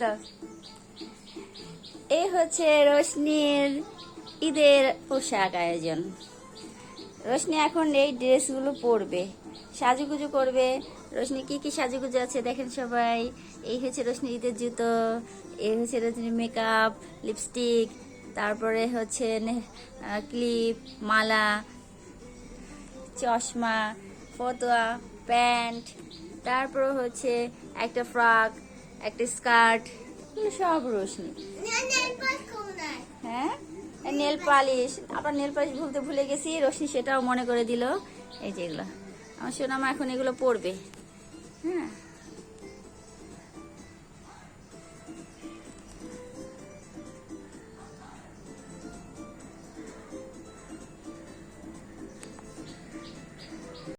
দাও। এই হচ্ছে রোশনির ঈদের পোশাক আয়োজন। রোশনি এখন এই ড্রেসগুলো পরবে, সাজুগুজু করবে। রোশনি কি কি সাজুগুজু আছে দেখেন সবাই। এই হচ্ছে রোশনি ঈদের জুতো, এই হচ্ছে রোশনির মেকআপ, লিপস্টিক, তারপরে হচ্ছে ক্লিপ, মালা, চশমা, ফতোয়া, প্যান্ট, তারপর হচ্ছে একটা ফ্রক, একটা স্কার্ট, সব রোশনি। হ্যাঁ, নেল পালিশ, আবার নেল পালিশ ভুলে গেছি, রোশনি সেটাও মনে করে দিল। এই যেগুলো আমার সোনামা এখন এগুলো পরবে। হ্যাঁ।